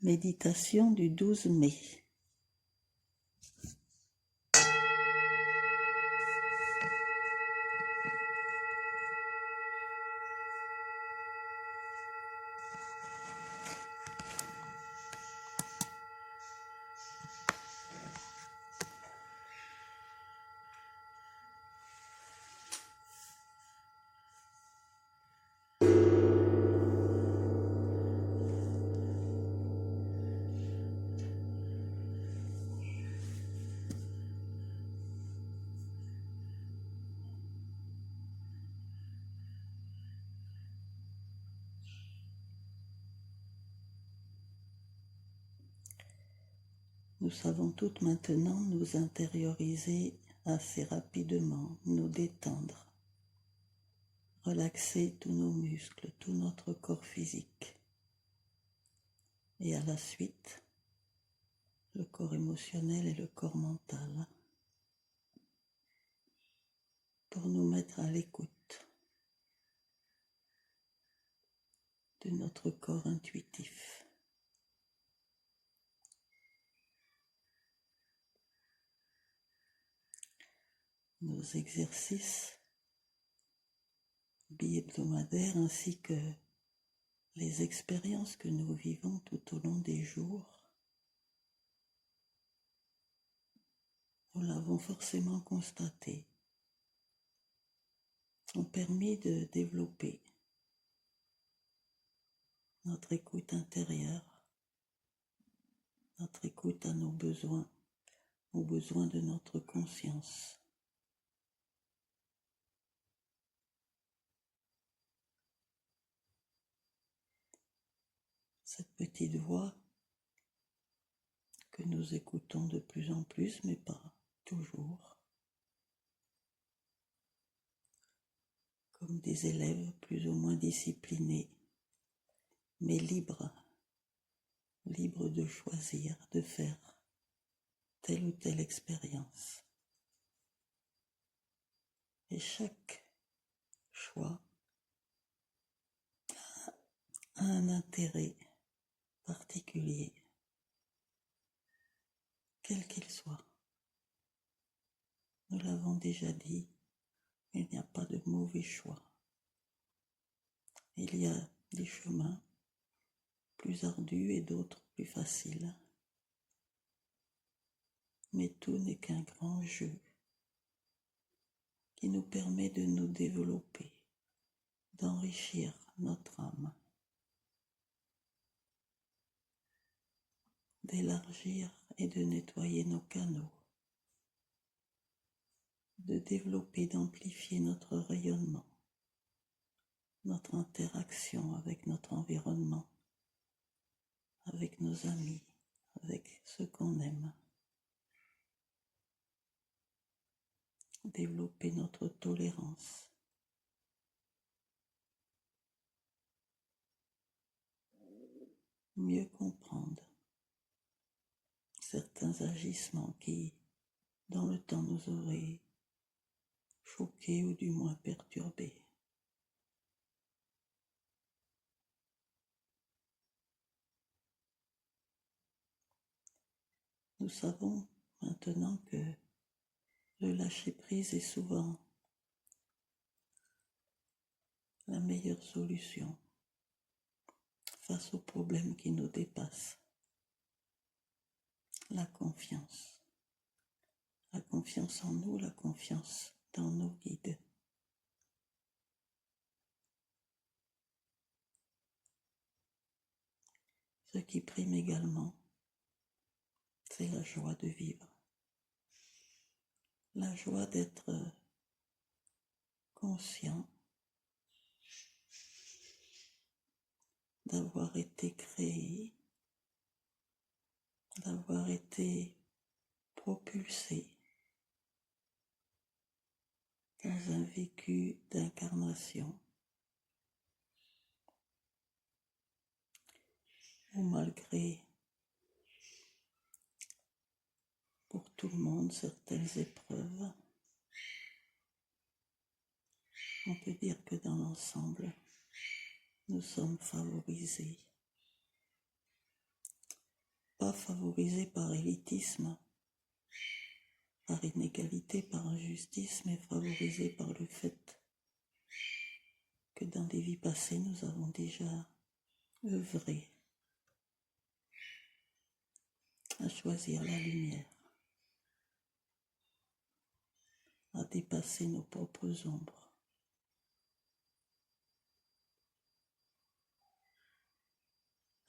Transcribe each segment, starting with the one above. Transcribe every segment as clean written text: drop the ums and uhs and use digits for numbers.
Méditation du 12 mai. Nous savons toutes maintenant nous intérioriser assez rapidement, nous détendre, relaxer tous nos muscles, tout notre corps physique. Et à la suite, le corps émotionnel et le corps mental, pour nous mettre à l'écoute de notre corps intuitif. Nos exercices bi-hebdomadaires ainsi que les expériences que nous vivons tout au long des jours, nous l'avons forcément constaté, ont permis de développer notre écoute intérieure, notre écoute à nos besoins, aux besoins de notre conscience. Cette petite voix que nous écoutons de plus en plus, mais pas toujours, comme des élèves plus ou moins disciplinés, mais libres de choisir, de faire telle ou telle expérience. Et chaque choix a un intérêt particulier, quel qu'il soit. Nous l'avons déjà dit, il n'y a pas de mauvais choix. Il y a des chemins plus ardus et d'autres plus faciles. Mais tout n'est qu'un grand jeu qui nous permet de nous développer, d'enrichir notre âme, d'élargir et de nettoyer nos canaux, de développer, d'amplifier notre rayonnement, notre interaction avec notre environnement, avec nos amis, avec ceux qu'on aime. Développer notre tolérance. Mieux comprendre certains agissements qui, dans le temps, nous auraient choqués ou du moins perturbés. Nous savons maintenant que le lâcher-prise est souvent la meilleure solution face aux problèmes qui nous dépassent. La confiance en nous, la confiance dans nos guides. Ce qui prime également, c'est la joie de vivre, la joie d'être conscient, d'avoir été créé, d'avoir été propulsé dans un vécu d'incarnation où malgré pour tout le monde certaines épreuves, on peut dire que dans l'ensemble, nous sommes favorisés pas favorisés par élitisme, par inégalité, par injustice, mais favorisés par le fait que dans des vies passées, nous avons déjà œuvré à choisir la lumière, à dépasser nos propres ombres,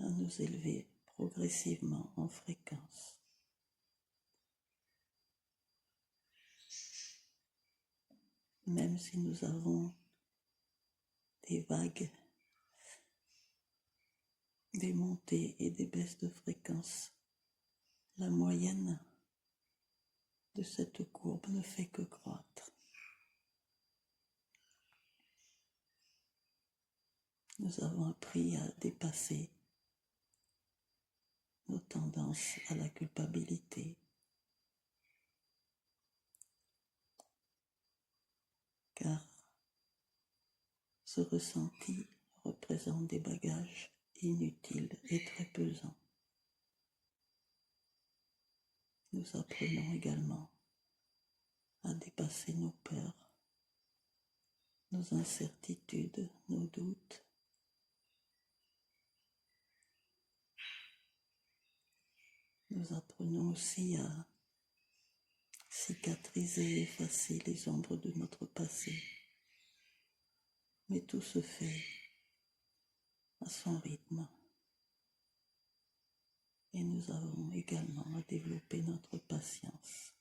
à nous élever progressivement en fréquence. Même si nous avons des vagues, des montées et des baisses de fréquence, la moyenne de cette courbe ne fait que croître. Nous avons appris à dépasser nos tendances à la culpabilité, car ce ressenti représente des bagages inutiles et très pesants. Nous apprenons également à dépasser nos peurs, nos incertitudes, nos doutes. Nous apprenons aussi à cicatriser et effacer les ombres de notre passé. Mais tout se fait à son rythme. Et nous avons également à développer notre patience.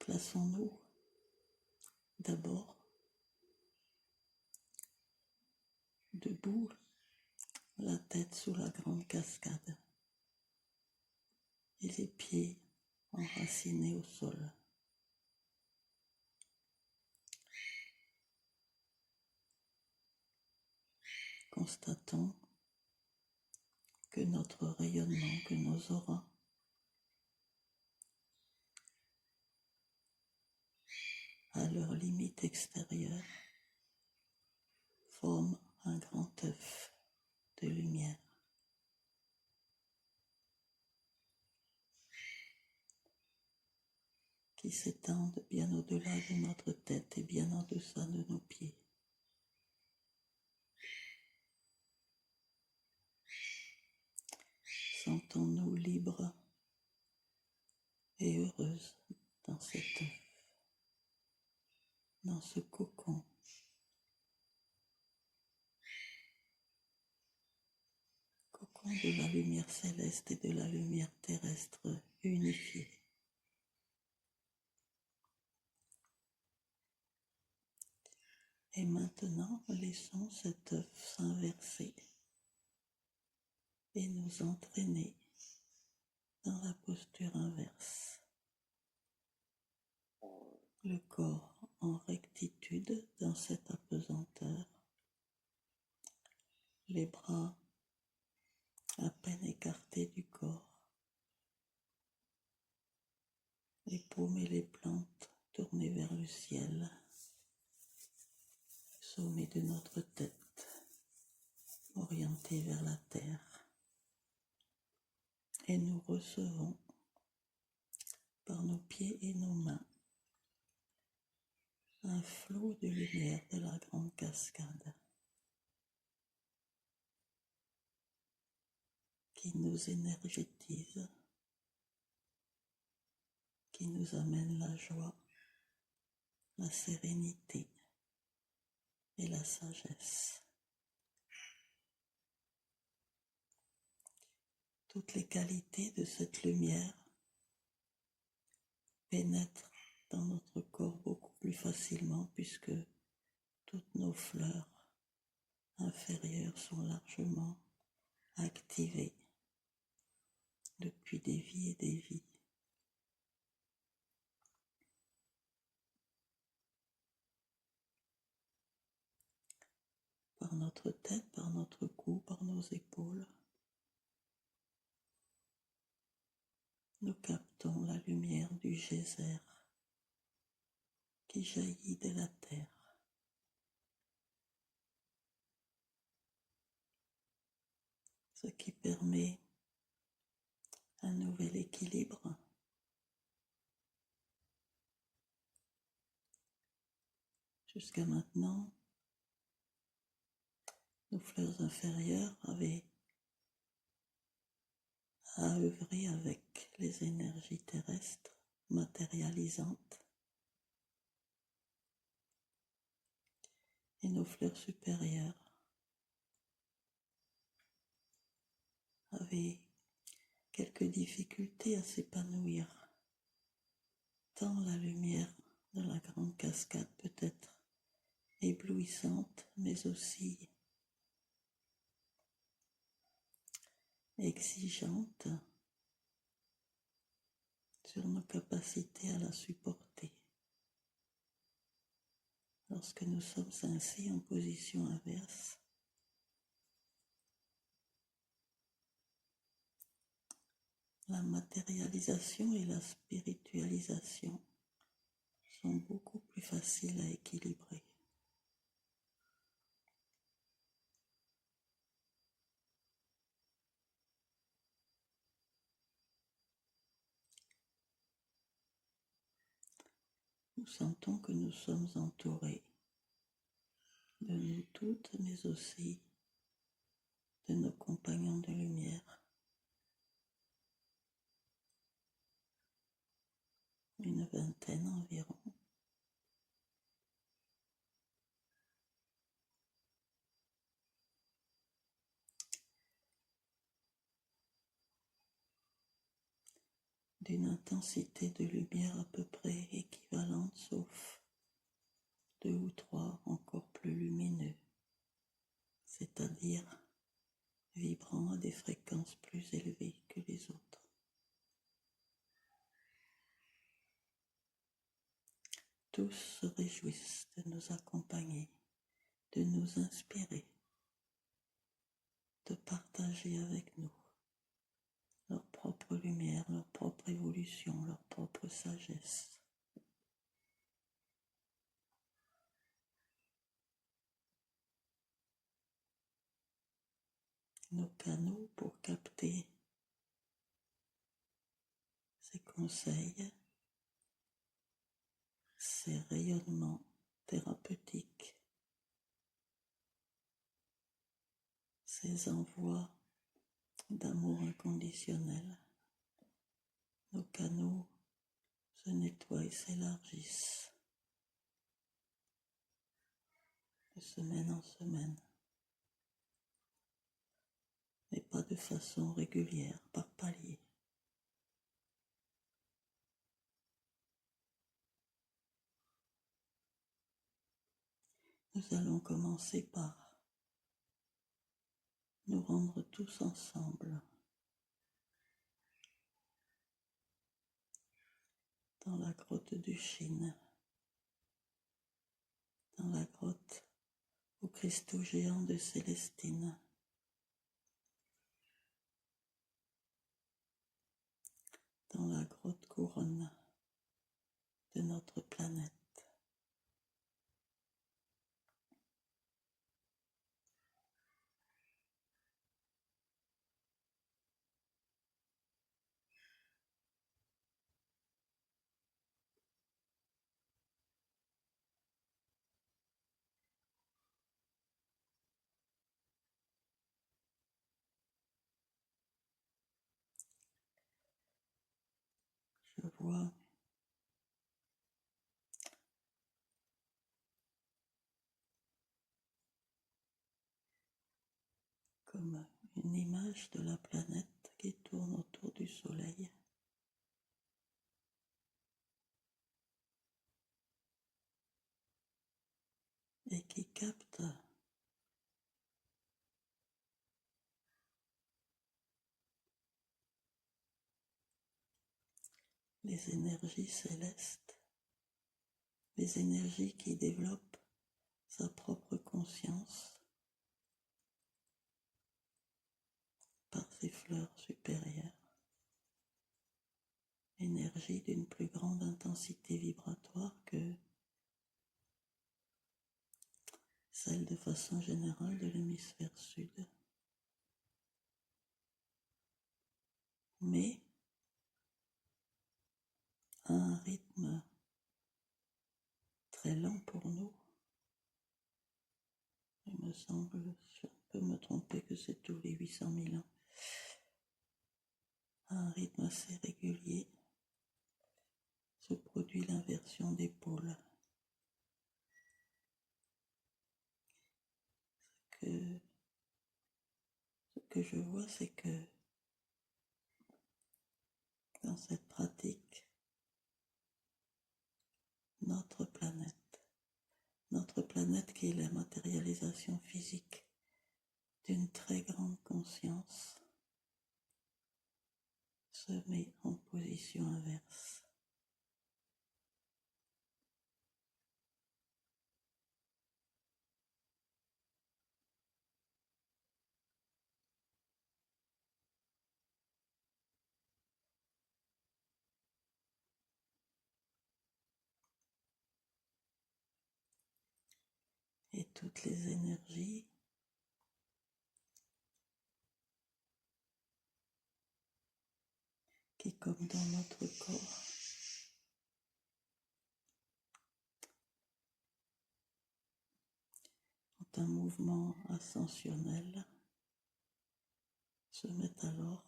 Plaçons-nous d'abord debout, la tête sous la grande cascade et les pieds enracinés au sol. Constatons que notre rayonnement, que nos auras à leur limite extérieure forment un grand œuf de lumière. Qui s'étendent bien au-delà de notre tête et bien en deçà de nos pieds. Sentons-nous libres et heureuses dans cet œuf, dans ce cocon. Cocon de la lumière céleste et de la lumière terrestre unifiée. Et maintenant, laissons cet œuf s'inverser et nous entraîner dans la posture inverse. Le corps en rectitude dans cette apesanteur. Les bras à peine écartés du corps. Les paumes et les plantes tournées vers le ciel. Sommet de notre tête, orienté vers la terre. Et nous recevons par nos pieds et nos mains un flot de lumière de la grande cascade qui nous énergétise, qui nous amène la joie, la sérénité et la sagesse. Toutes les qualités de cette lumière pénètrent dans notre corps beaucoup plus facilement puisque toutes nos fleurs inférieures sont largement activées depuis des vies et des vies. Par notre tête, par notre cou, par nos épaules, nous captons la lumière du geyser qui jaillit de la terre. Ce qui permet un nouvel équilibre. Jusqu'à maintenant, nos fleurs inférieures avaient à œuvrer avec les énergies terrestres matérialisantes et nos fleurs supérieures avaient quelques difficultés à s'épanouir, tant la lumière de la grande cascade peut être éblouissante, mais aussi exigeante sur nos capacités à la supporter. Lorsque nous sommes ainsi en position inverse, la matérialisation et la spiritualisation sont beaucoup plus faciles à équilibrer. Nous sentons que nous sommes entourés de nous toutes, mais aussi de nos compagnons de lumière. Une vingtaine environ. D'une intensité de lumière à peu près équivalente, sauf 2 ou 3 encore plus lumineux, c'est-à-dire vibrant à des fréquences plus élevées que les autres. Tous se réjouissent de nous accompagner, de nous inspirer, de partager avec nous leur propre lumière, leur propre évolution, leur propre sagesse. Nos canaux pour capter ces conseils, ces rayonnements thérapeutiques, ces envois d'amour inconditionnel. Nos canaux se nettoient et s'élargissent de semaine en semaine, mais pas de façon régulière, par palier. Nous allons commencer par nous rendre tous ensemble dans la grotte du Chine, dans la grotte au cristaux géant de Célestine, dans la grotte couronne de notre planète. Je vois comme une image de la planète qui tourne autour du Soleil. Et qui capte les énergies célestes, les énergies qui développent sa propre conscience par ses fleurs supérieures, énergie d'une plus grande intensité vibratoire que celle de façon générale de l'hémisphère sud. Mais à un rythme très lent pour nous. Il me semble, je peux me tromper, que c'est tous les 800 000 ans. À un rythme assez régulier se produit l'inversion des pôles. Ce que je vois, c'est que dans cette pratique, notre planète qui est la matérialisation physique d'une très grande conscience, se met en position inverse. Et toutes les énergies qui, comme dans notre corps, ont un mouvement ascensionnel, se mettent alors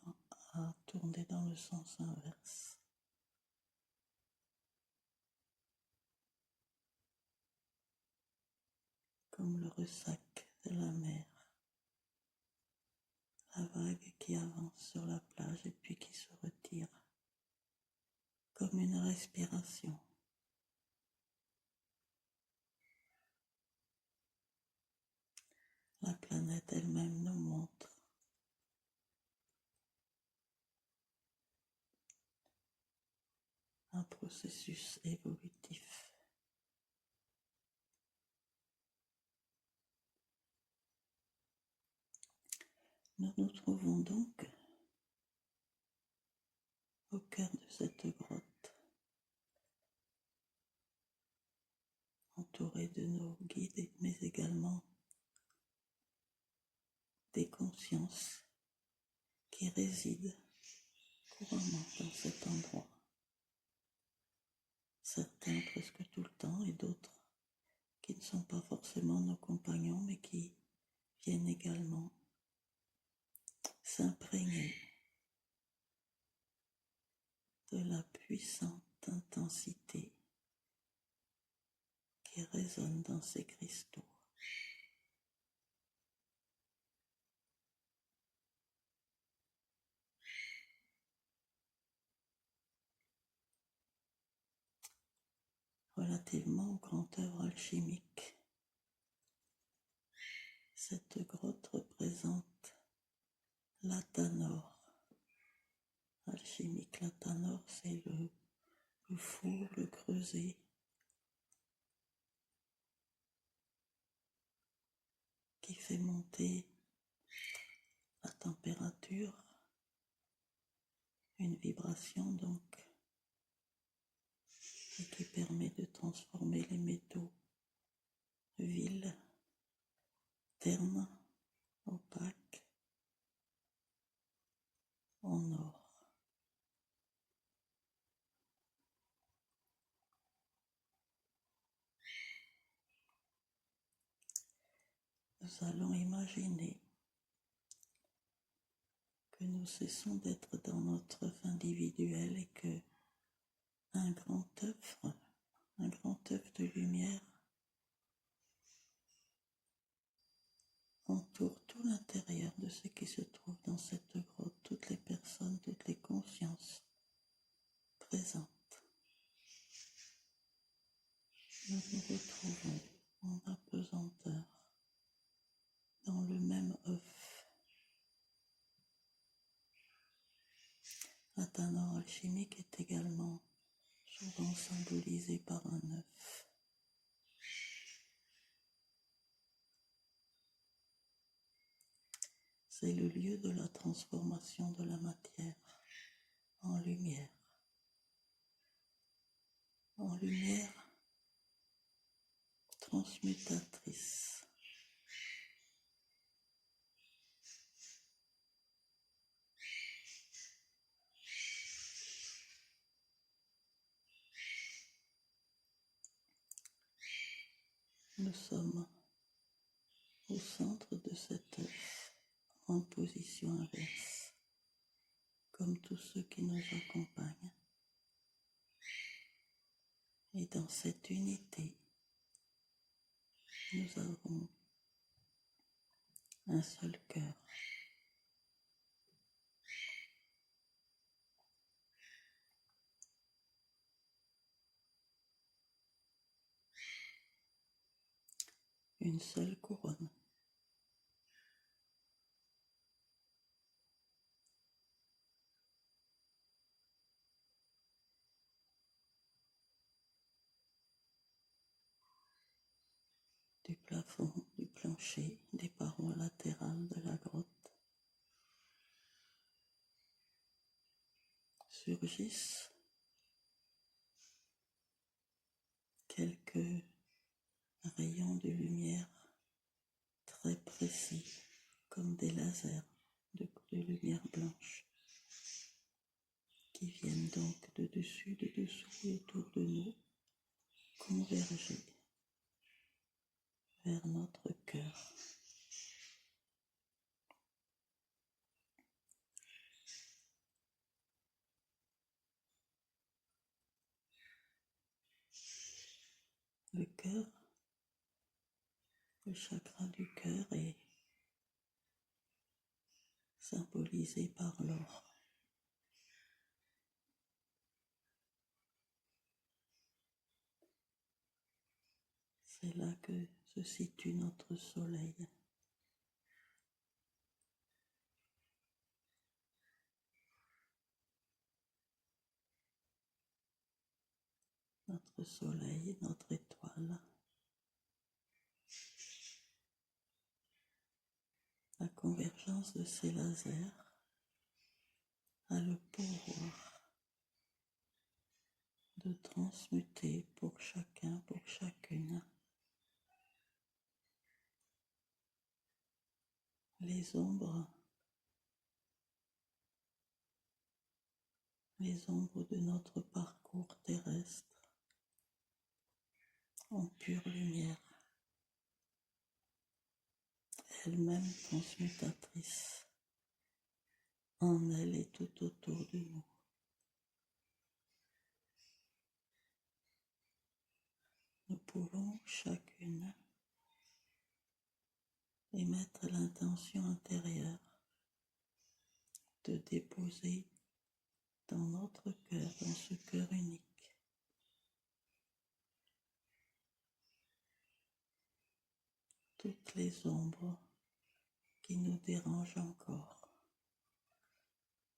à tourner dans le sens inverse. Comme le ressac de la mer, la vague qui avance sur la plage et puis qui se retire, comme une respiration. La planète elle-même nous montre un processus évolutif. Nous nous trouvons donc au cœur de cette grotte, entourés de nos guides, mais également des consciences qui résident couramment dans cet endroit. Certains presque tout le temps et d'autres qui ne sont pas forcément nos compagnons, mais qui viennent également s'imprégner de la puissante intensité qui résonne dans ces cristaux. Relativement aux grandes œuvres alchimiques, cette grotte représente l'Athanor. Alchimique, l'Athanor, c'est le four, le creuset, qui fait monter la température, une vibration donc, et qui permet de transformer les métaux vils, ternes, opaques, en or. Nous allons imaginer que nous cessons d'être dans notre œuf individuel et que un grand œuf de lumière entoure tout l'intérieur de ce qui se trouve dans cette grotte, toutes les personnes, toutes les consciences présentes. Nous nous retrouvons en apesanteur dans le même œuf. L'Athanor alchimique est également souvent symbolisé par un œuf. C'est le lieu de la transformation de la matière en lumière. En lumière transmutatrice. Nous sommes au centre de cet œuf en position inverse, comme tous ceux qui nous accompagnent. Et dans cette unité, nous avons un seul cœur. Une seule couronne. Du plafond, du plancher, des parois latérales de la grotte surgissent quelques rayons de lumière très précis, comme des lasers de lumière blanche, qui viennent donc de dessus, de dessous et autour de nous, converger vers notre cœur. Le cœur, le chakra du cœur est symbolisé par l'or. C'est là que se situe notre soleil. Notre soleil, notre étoile. La convergence de ces lasers a le pouvoir de transmuter pour chacun, pour chacune, les ombres de notre parcours terrestre en pure lumière, elle-même transmutatrice, en elle et tout autour de nous. Nous pouvons chacune émettre l'intention intérieure de déposer dans notre cœur, dans ce cœur unique, toutes les ombres qui nous dérangent encore,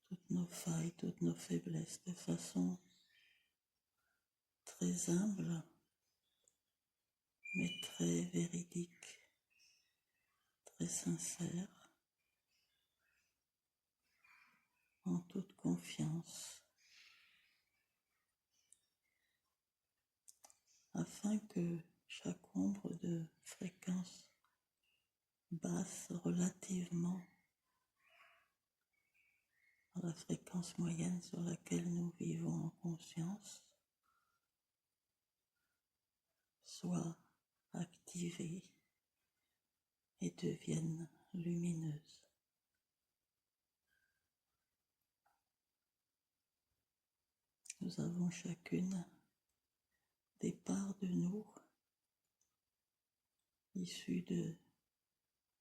toutes nos failles, toutes nos faiblesses, de façon très humble, mais très véridique, très sincère, en toute confiance, afin que chaque ombre de fréquence basse relativement à la fréquence moyenne sur laquelle nous vivons en conscience soit activée et devienne lumineuse. Nous avons chacune des parts de nous issues de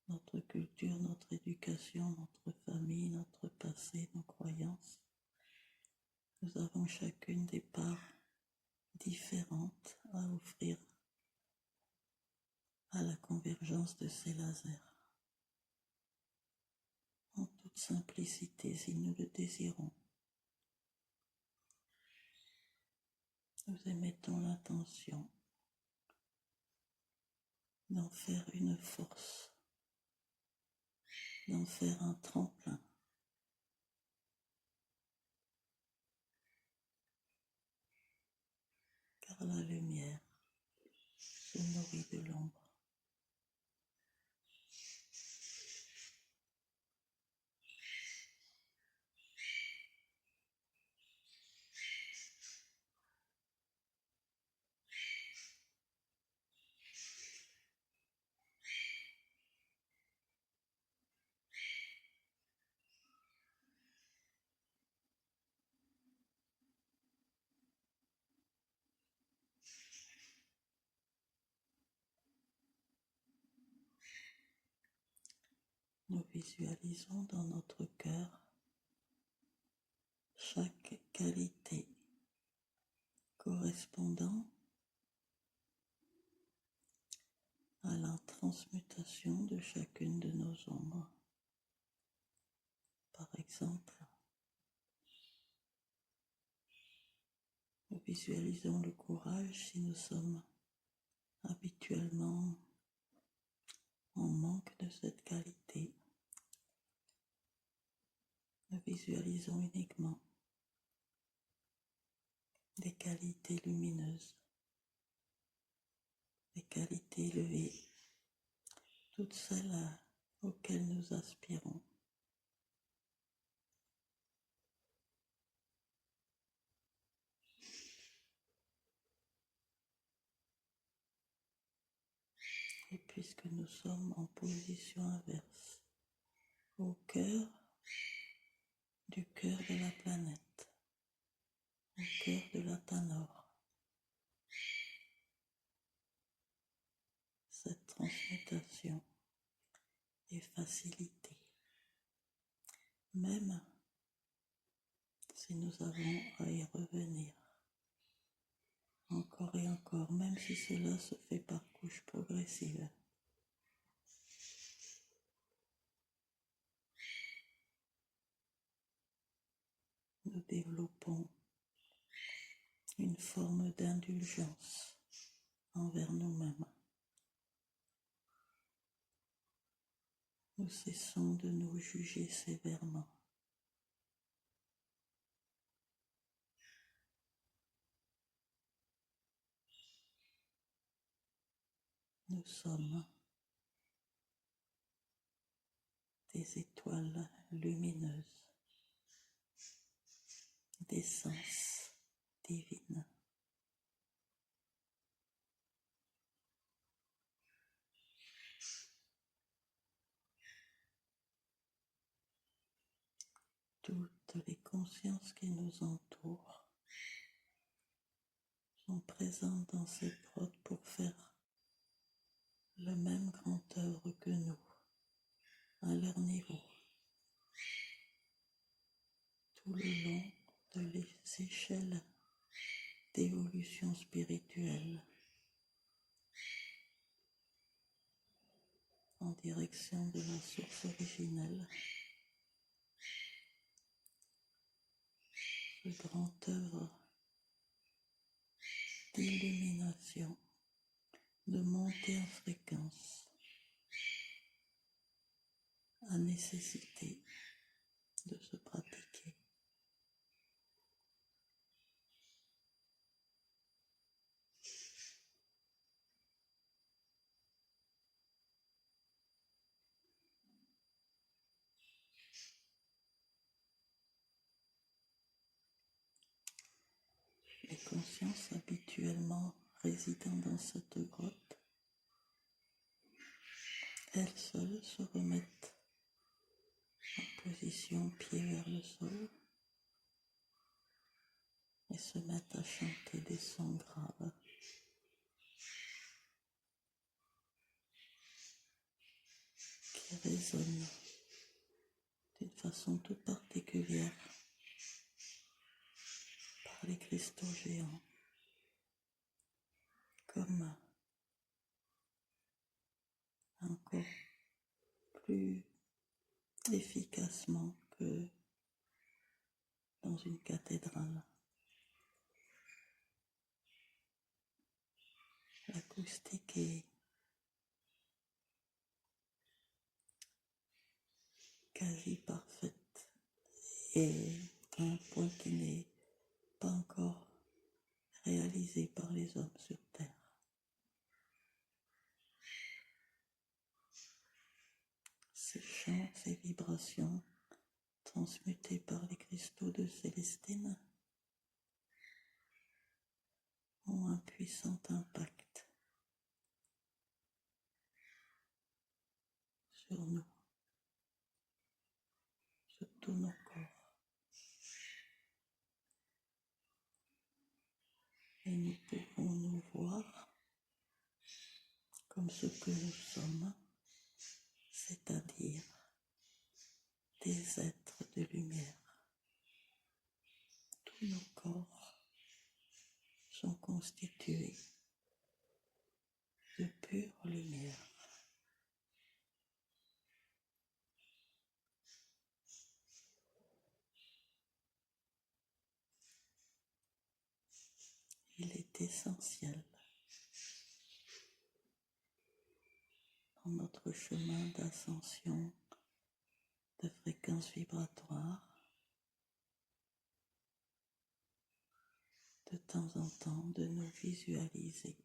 notre culture, notre éducation, notre famille, notre passé, nos croyances. Nous avons chacune des parts différentes à offrir à la convergence de ces lasers. En toute simplicité, si nous le désirons, nous émettons l'intention d'en faire une force, d'en faire un tremplin, car la lumière se nourrit de l'ombre. Nous visualisons dans notre cœur chaque qualité correspondant à la transmutation de chacune de nos ombres. Par exemple, nous visualisons le courage si nous sommes habituellement en manque de cette qualité. Nous visualisons uniquement des qualités lumineuses, des qualités élevées, toutes celles auxquelles nous aspirons. Et puisque nous sommes en position inverse, au cœur du cœur de la planète, au cœur de la Tanor, cette transmutation est facilitée, même si nous avons à y revenir encore et encore, même si cela se fait par couches progressives. Nous développons une forme d'indulgence envers nous-mêmes. Nous cessons de nous juger sévèrement. Nous sommes des étoiles lumineuses, d'essence divine. Toutes les consciences qui nous entourent sont présentes dans cette grotte pour faire le même grand œuvre que nous, à leur niveau, tout le long de les échelles d'évolution spirituelle, en direction de la source originelle. Ce grand œuvre d'illumination, de montée en fréquence, a nécessité de se pratiquer. Les consciences habituellement résidant dans cette grotte, elles seules se remettent en position pied vers le sol et se mettent à chanter des sons graves. Qui résonnent d'une façon toute particulière par les cristaux géants, comme encore plus efficacement que dans une cathédrale. L'acoustique est quasi parfaite et à un point qui n'est pas encore réalisé par les hommes sur Terre. Ces chants, ces vibrations transmutées par les cristaux de Célestine ont un puissant impact sur nous, sur tous nos corps. Et nous pouvons nous voir comme ce que nous sommes, c'est-à-dire des êtres de lumière. Tous nos corps sont constitués de pure lumière. Il est essentiel dans notre chemin d'ascension de fréquence vibratoire de temps en temps de nous visualiser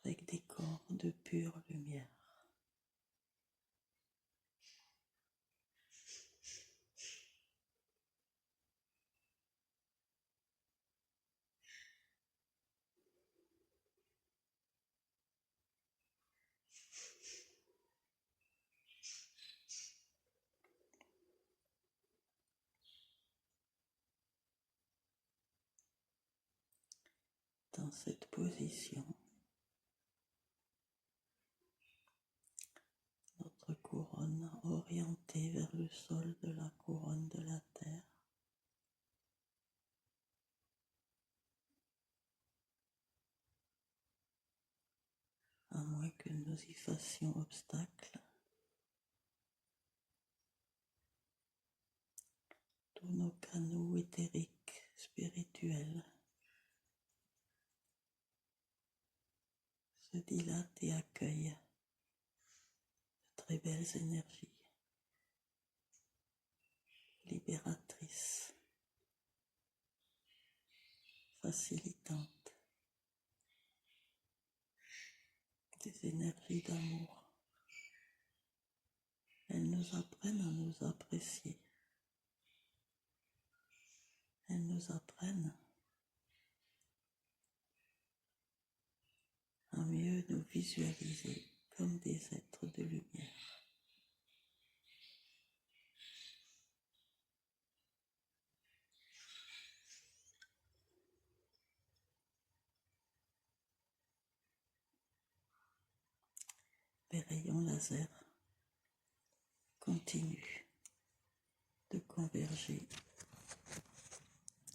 avec des corps de pure lumière. Dans cette position, notre couronne orientée vers le sol de la couronne de la terre, à moins que nous y fassions obstacle, tous nos canaux éthériques spirituels se dilatent et accueillent de très belles énergies libératrices, facilitantes, des énergies d'amour. Elles nous apprennent à nous apprécier. Elles nous apprennent à mieux nous visualiser comme des êtres de lumière. Les rayons laser continuent de converger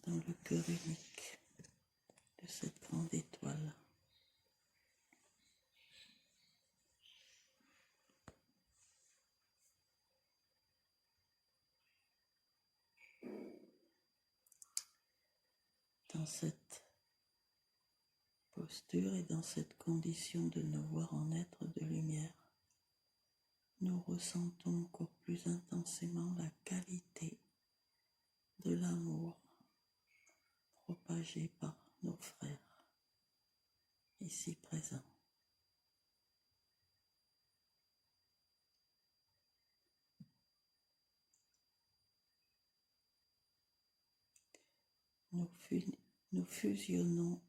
dans le cœur unique de cette grande étoile. Dans cette posture et dans cette condition de nous voir en être de lumière, nous ressentons encore plus intensément la qualité de l'amour propagé par nos frères ici présents. Nous fusionnons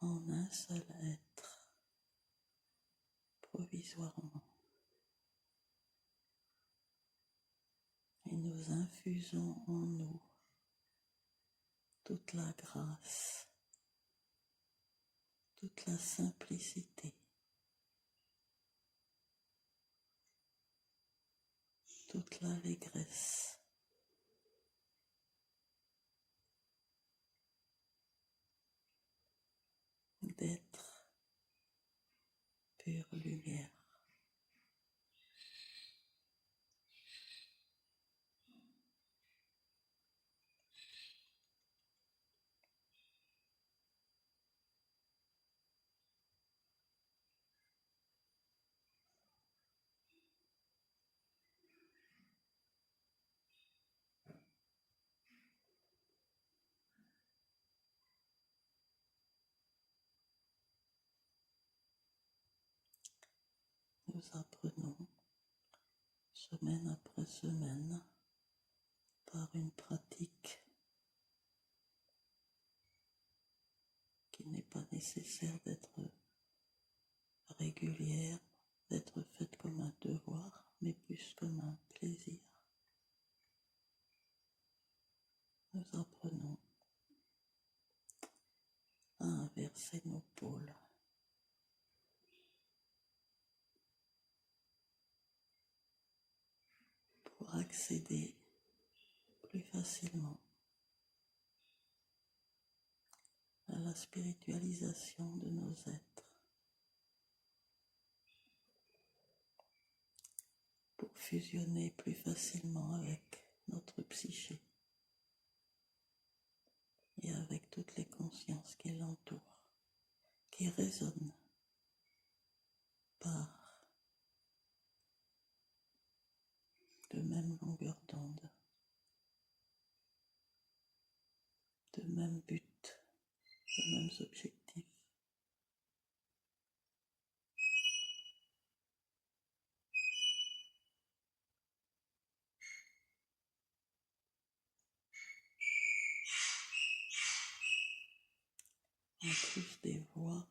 en un seul être provisoirement et nous infusons en nous toute la grâce, toute la simplicité, toute l'allégresse d'être pure lumière. Nous apprenons semaine après semaine par une pratique qui n'est pas nécessaire d'être régulière, d'être faite comme un devoir, mais plus comme un plaisir. Nous apprenons à inverser nos pôles. accéder plus facilement à la spiritualisation de nos êtres, pour fusionner plus facilement avec notre psyché et avec toutes les consciences qui l'entourent, qui résonnent par de même longueur d'onde, de même but, de mêmes objectifs. En plus des voix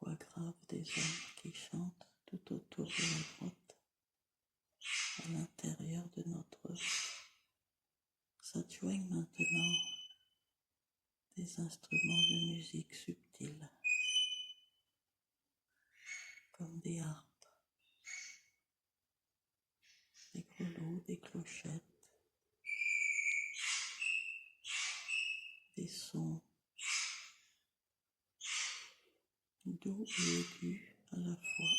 graves des hommes qui chantent tout autour de la grotte, à l'intérieur de notre s'adjoignent maintenant des instruments de musique subtils, comme des harpes, des grelots, des clochettes, des sons doux et aigus à la fois,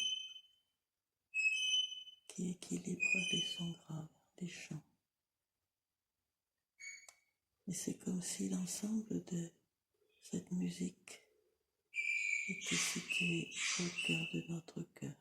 qui équilibrent les sons graves des chants. Et c'est comme si l'ensemble de cette musique était situé au cœur de notre cœur.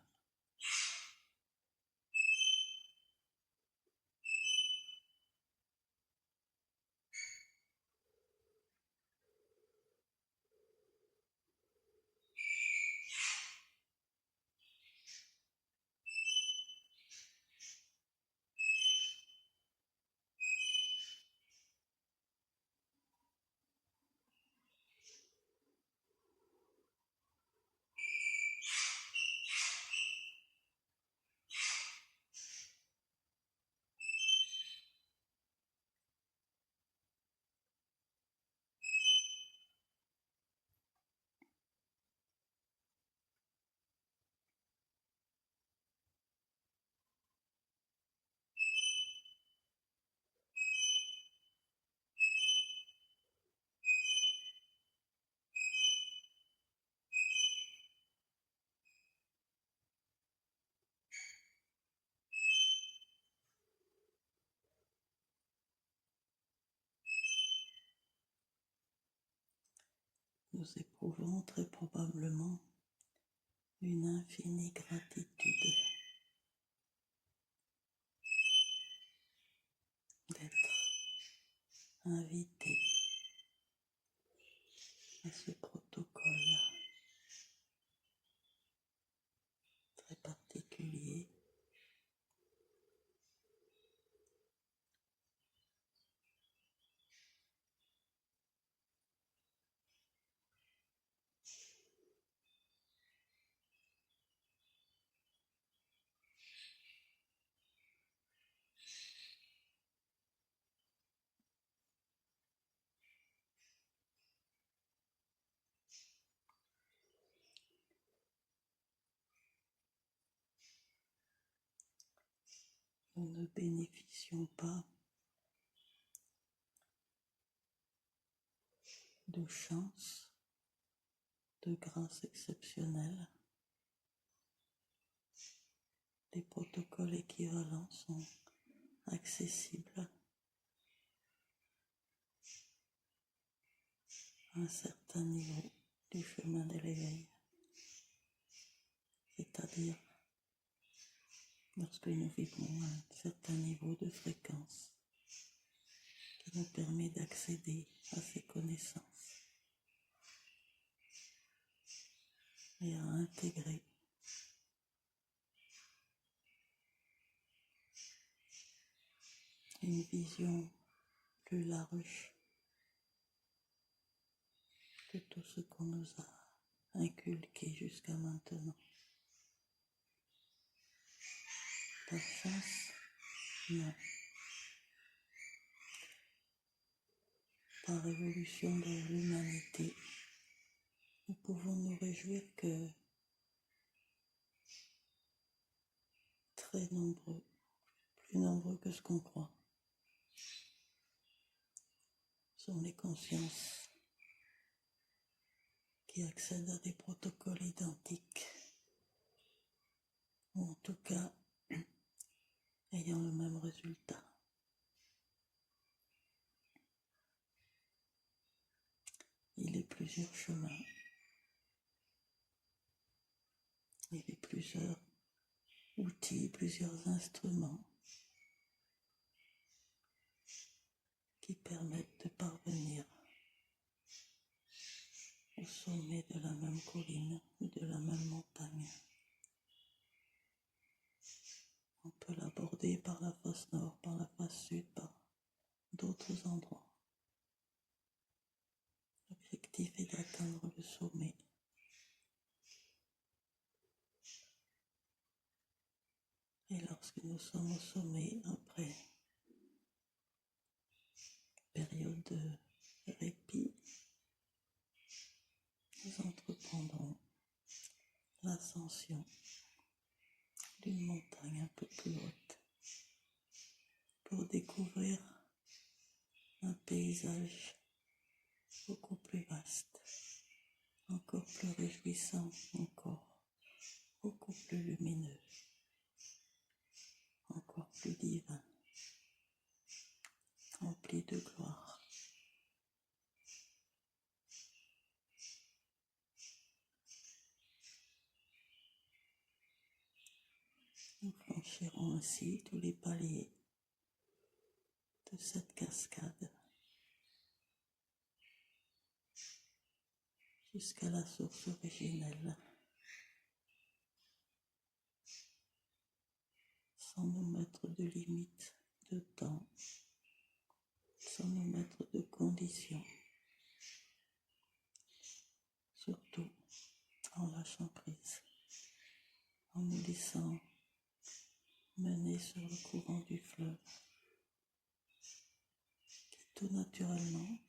Nous éprouvons très probablement une infinie gratitude d'être invités à ce protocole très particulier nous ne bénéficions pas de chance, de grâce exceptionnelle. Les protocoles équivalents sont accessibles à un certain niveau du chemin de l'éveil, c'est-à-dire lorsque nous vibrons à un certain niveau de fréquence qui nous permet d'accéder à ces connaissances et à intégrer une vision plus large que tout ce qu'on nous a inculqué jusqu'à maintenant. Par chance, non. Par évolution de l'humanité, nous pouvons nous réjouir que très nombreux, plus nombreux que ce qu'on croit, sont les consciences qui accèdent à des protocoles identiques, ou en tout cas ayant le même résultat. Il est plusieurs chemins, il est plusieurs outils, plusieurs instruments qui permettent de parvenir au sommet de la même colline ou de la même montagne. On peut l'aborder par la face nord, par la face sud, par d'autres endroits. L'objectif est d'atteindre le sommet. Et lorsque nous sommes au sommet, après période de répit, nous entreprendrons l'ascension d'une montagne un peu plus haute pour découvrir un paysage beaucoup plus vaste, encore plus réjouissant, encore beaucoup plus lumineux, encore plus divin, rempli de gloire. Nous franchirons ainsi tous les paliers de cette cascade jusqu'à la source originelle, sans nous mettre de limites de temps, sans nous mettre de conditions, surtout en lâchant prise, en nous laissant mener sur le courant du fleuve, qui tout naturellement,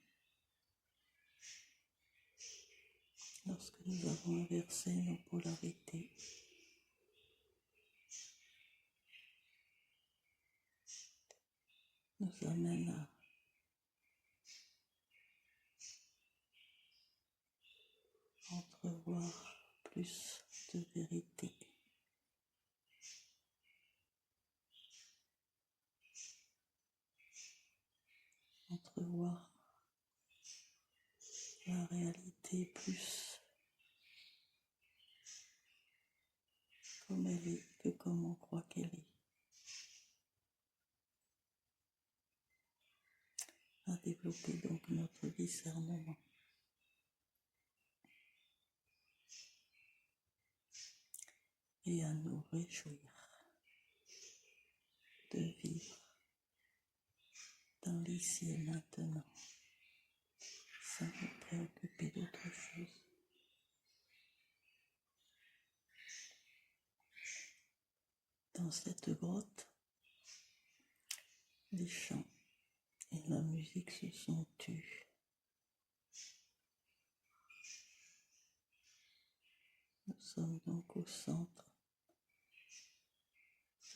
lorsque nous avons inversé nos polarités, nous amène à entrevoir plus de vérité, entrevoir la réalité plus comme elle est que comme on croit qu'elle est, à développer donc notre discernement et à nous réjouir de vivre dans l'ici et maintenant, sans nous préoccuper d'autre chose. Dans cette grotte, les chants et la musique se sont tus. Nous sommes donc au centre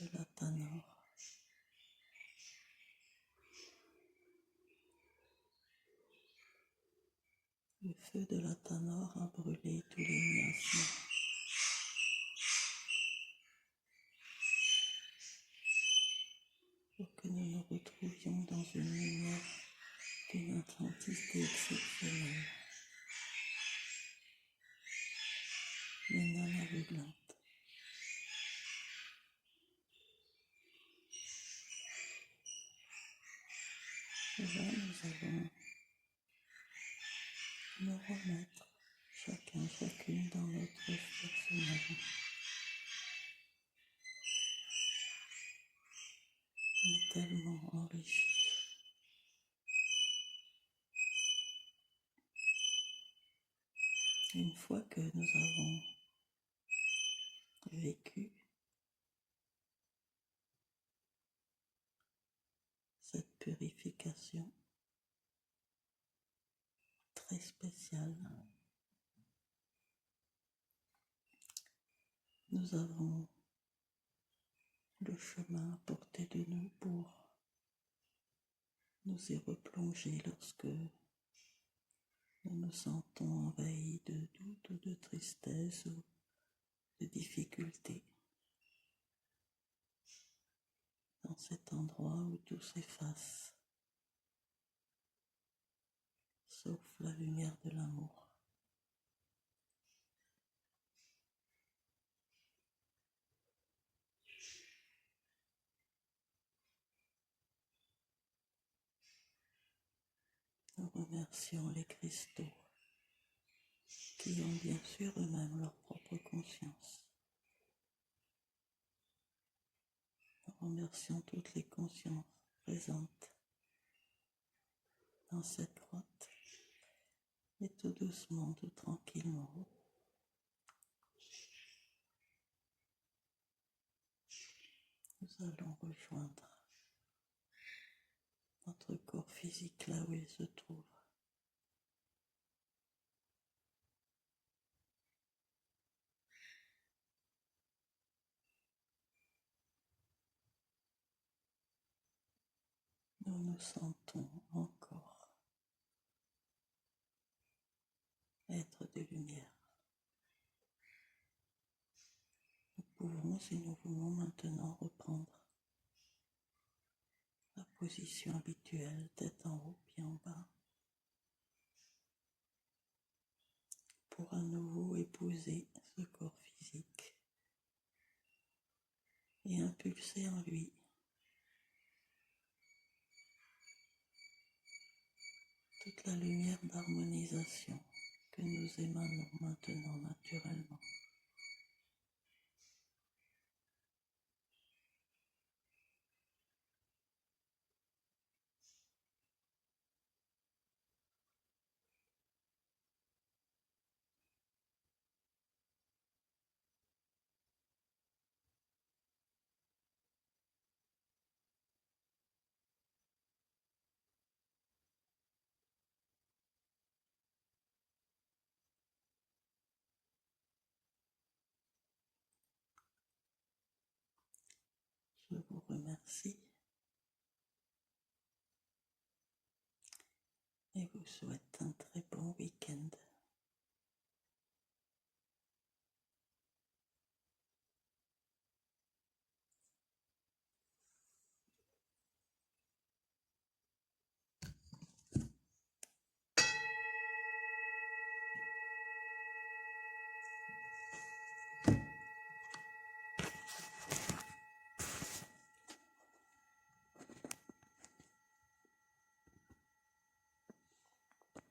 de la Tanor. Le feu de la Tanor a brûlé tous les miasmes. Pour que nous nous retrouvions dans une lumière d'une intensité exceptionnelle, mais non aveuglante. Et là, nous allons nous remettre chacun, chacune dans notre personnel. On est tellement enrichi. Une fois que nous avons vécu cette purification très spéciale, nous avons le chemin à portée de nous pour nous y replonger lorsque nous nous sentons envahis de doute ou de tristesse ou de difficulté. Dans cet endroit où tout s'efface, sauf la lumière de l'amour. Nous remercions les cristaux qui ont bien sûr eux-mêmes leur propre conscience. Nous remercions toutes les consciences présentes dans cette grotte et tout doucement, tout tranquillement, nous allons rejoindre notre corps physique là où il se trouve. Nous nous sentons encore être de lumière. Nous pouvons, si nous voulons, maintenant reprendre la position habituelle, tête en haut, pied en bas, pour à nouveau épouser ce corps physique et impulser en lui toute la lumière d'harmonisation que nous émanons maintenant naturellement. Je vous remercie et vous souhaite un très bon week-end.